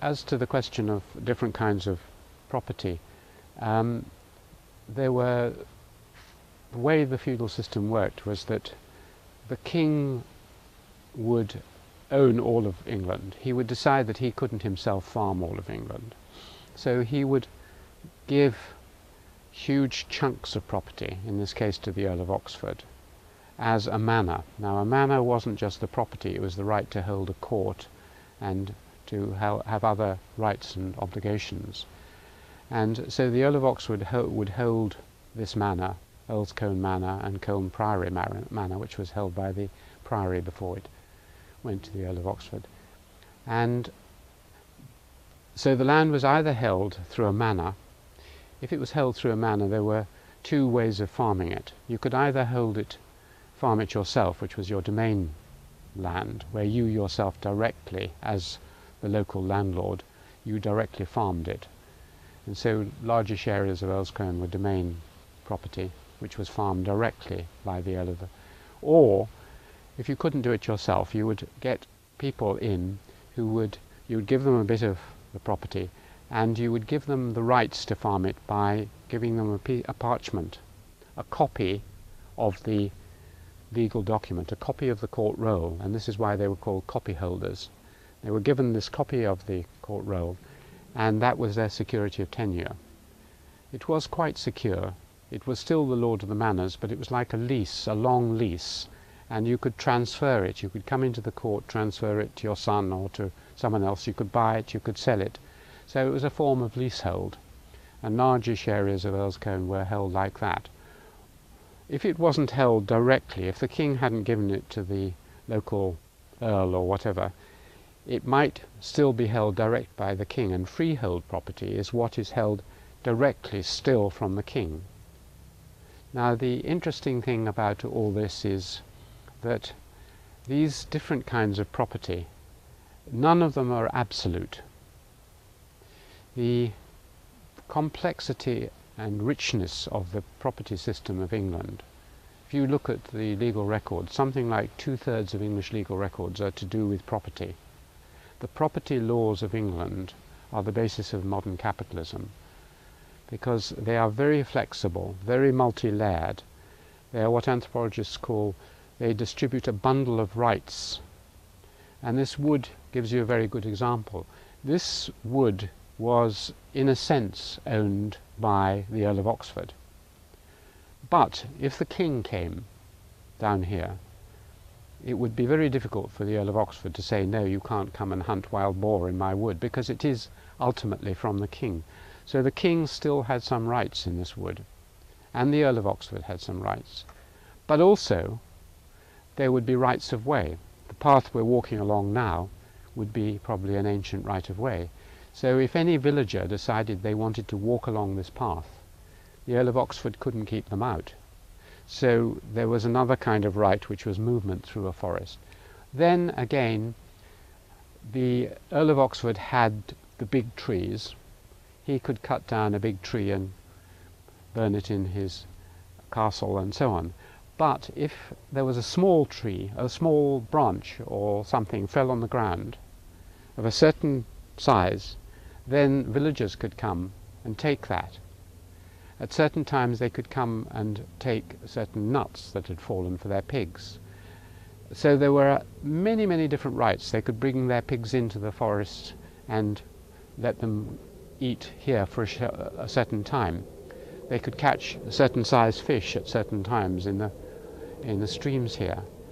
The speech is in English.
as to the question of different kinds of property, um, there were, the way the feudal system worked was that the king would own all of England. He would decide that he couldn't himself farm all of England. So he would give huge chunks of property, in this case to the Earl of Oxford, as a manor. Now, a manor wasn't just the property, it was the right to hold a court and to have other rights and obligations. And so the Earl of Oxford would hold this manor, Earls Colne Manor and Colne Priory Manor, which was held by the Priory before it went to the Earl of Oxford. And so the land was either held through a manor. If it was held through a manor, there were two ways of farming it. You could either farm it yourself, which was your domain land, where you yourself directly, as the local landlord, you directly farmed it. And so largish areas of Earls Colne were domain property, which was farmed directly by the Earl of. Or, if you couldn't do it yourself, you would get people in who you would give them a bit of the property, and you would give them the rights to farm it by giving them a parchment, a copy of the legal document, a copy of the court roll, and this is why they were called copy holders. They were given this copy of the court roll, and that was their security of tenure. It was quite secure. It was still the lord of the manors, but it was like a lease, a long lease, and you could transfer it. You could come into the court, transfer it to your son or to someone else. You could buy it, you could sell it. So it was a form of leasehold, and largish areas of Earls Colne were held like that. If it wasn't held directly, if the king hadn't given it to the local earl or whatever, it might still be held direct by the king, and freehold property is what is held directly still from the king. Now, the interesting thing about all this is that these different kinds of property, none of them are absolute. The complexity and richness of the property system of England, if you look at the legal records, something like 2/3 of English legal records are to do with property. The property laws of England are the basis of modern capitalism, because they are very flexible, very multi-layered. They are what anthropologists call, they distribute a bundle of rights. And this wood gives you a very good example. This wood was, in a sense, owned by the Earl of Oxford. But if the king came down here, it would be very difficult for the Earl of Oxford to say, no, you can't come and hunt wild boar in my wood, because it is ultimately from the king. So the king still had some rights in this wood, and the Earl of Oxford had some rights. But also, there would be rights of way. The path we're walking along now would be probably an ancient right of way. So if any villager decided they wanted to walk along this path, the Earl of Oxford couldn't keep them out. So there was another kind of right, which was movement through a forest. Then again, the Earl of Oxford had the big trees. He could cut down a big tree and burn it in his castle and so on. But if there was a small tree, a small branch or something fell on the ground of a certain size, then villagers could come and take that. At certain times they could come and take certain nuts that had fallen for their pigs. So there were many, many different rights. They could bring their pigs into the forest and let them eat here for a certain time. They could catch a certain size fish at certain times in the streams here.